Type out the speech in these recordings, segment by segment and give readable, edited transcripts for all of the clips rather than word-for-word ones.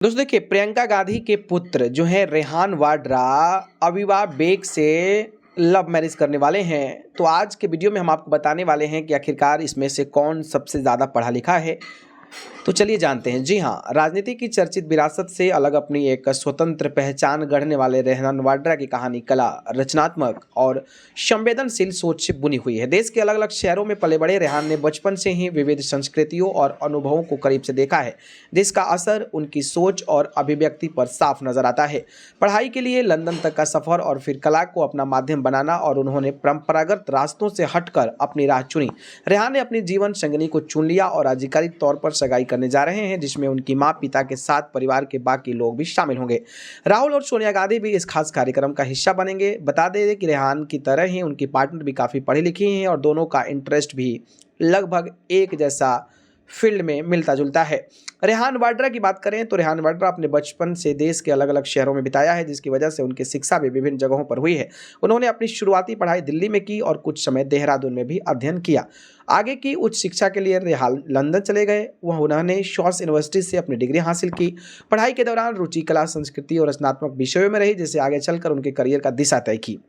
दोस्तों देखिए, प्रियंका गांधी के पुत्र जो हैं रेहान वाड्रा अविवा बेग से लव मैरिज करने वाले हैं। तो आज के वीडियो में हम आपको बताने वाले हैं कि आखिरकार इसमें से कौन सबसे ज़्यादा पढ़ा लिखा है। तो चलिए जानते हैं। जी हाँ, राजनीति की चर्चित विरासत से अलग अपनी एक स्वतंत्र पहचान गढ़ने वाले रेहान वाड्रा की कहानी कला, रचनात्मक और संवेदनशील सोच से बुनी हुई है। देश के अलग अलग शहरों में पले बड़े रेहान ने बचपन से ही विविध संस्कृतियों और अनुभवों को करीब से देखा है, जिसका असर उनकी सोच और अभिव्यक्ति पर साफ नजर आता है। पढ़ाई के लिए लंदन तक का सफर और फिर कला को अपना माध्यम बनाना, और उन्होंने परंपरागत रास्तों से हटकर अपनी राह चुनी। रेहान ने अपनी जीवन संगिनी को चुन लिया और आधिकारिक तौर पर सगाई करने जा रहे हैं, जिसमें उनकी मां, पिता के साथ परिवार के बाकी लोग भी शामिल होंगे। राहुल और सोनिया गांधी भी इस खास कार्यक्रम का हिस्सा बनेंगे। बता दें कि रेहान की तरह ही उनकी पार्टनर भी काफी पढ़ी लिखी हैं और दोनों का इंटरेस्ट भी लगभग एक जैसा फील्ड में मिलता जुलता है। रेहान वाड्रा की बात करें तो रेहान वाड्रा अपने बचपन से देश के अलग अलग शहरों में बिताया है, जिसकी वजह से उनकी शिक्षा भी विभिन्न जगहों पर हुई है। उन्होंने अपनी शुरुआती पढ़ाई दिल्ली में की और कुछ समय देहरादून में भी अध्ययन किया। आगे की उच्च शिक्षा के लिए रेहान लंदन चले गए। वह उन्होंने शॉस यूनिवर्सिटी से अपनी डिग्री हासिल की। पढ़ाई के दौरान रुचि कला, संस्कृति और रचनात्मक विषयों में रही, जिससे आगे चलकर उनके करियर का दिशा तय की।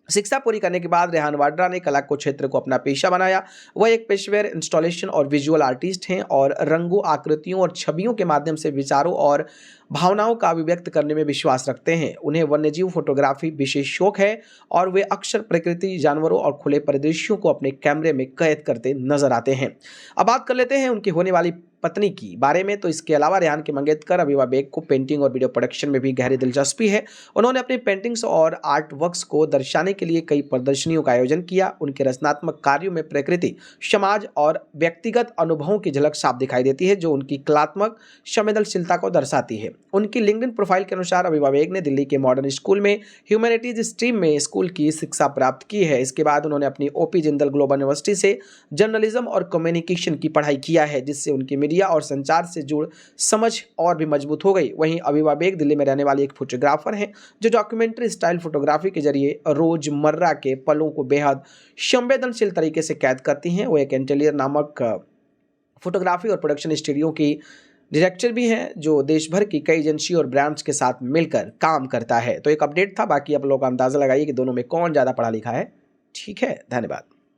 शिक्षा पूरी करने के बाद रेहान वाड्रा ने कला को क्षेत्र को अपना पेशा बनाया। वह एक पेशेवर इंस्टॉलेशन और विजुअल आर्टिस्ट हैं और रंगों, आकृतियों और छवियों के माध्यम से विचारों और भावनाओं का अभिव्यक्त करने में विश्वास रखते हैं। उन्हें वन्यजीव फोटोग्राफी विशेष शौक है और वे अक्सर प्रकृति, जानवरों और खुले परिदृश्यों को अपने कैमरे में कैद करते नजर आते हैं। अब बात कर लेते हैं उनकी होने वाली पत्नी की बारे में। तो इसके अलावा रेहान के मंगेतर अविवा बेग को पेंटिंग और वीडियो प्रोडक्शन में भी गहरी दिलचस्पी है। उन्होंने अपनी पेंटिंग्स और आर्ट वर्क्स को दर्शाने के लिए कई प्रदर्शनियों का आयोजन किया। उनके रचनात्मक कार्यों में प्रकृति, समाज और व्यक्तिगत अनुभवों की झलक साफ दिखाई देती है, जो उनकी कलात्मक संवेदनशीलता को दर्शाती है। उनकी लिंक्डइन प्रोफाइल के अनुसार अविवा बेग ने दिल्ली के मॉडर्न स्कूल में ह्यूमैनिटीज स्ट्रीम में स्कूल की शिक्षा प्राप्त की है। इसके बाद उन्होंने अपनी ओपी जिंदल ग्लोबल यूनिवर्सिटी से जर्नलिज्म और कम्युनिकेशन की पढ़ाई किया है, जिससे उनकी मीडिया और संचार से जुड़ समझ और भी मजबूत हो गई। वहीं अविवा बेग दिल्ली में रहने वाली एक फोटोग्राफर हैं, जो डॉक्यूमेंट्री स्टाइल फोटोग्राफी के जरिए रोजमर्रा के पलों को बेहद संवेदनशील तरीके से कैद करती हैं। वो एक इंटेलियर नामक फोटोग्राफी और प्रोडक्शन स्टूडियो की डायरेक्टर भी हैं, जो देश भर की कई एजेंसी और ब्रांड्स के साथ मिलकर काम करता है। तो एक अपडेट था, बाकी आप लोग अंदाजा लगाइए कि दोनों में कौन ज़्यादा पढ़ा लिखा है। ठीक है, धन्यवाद।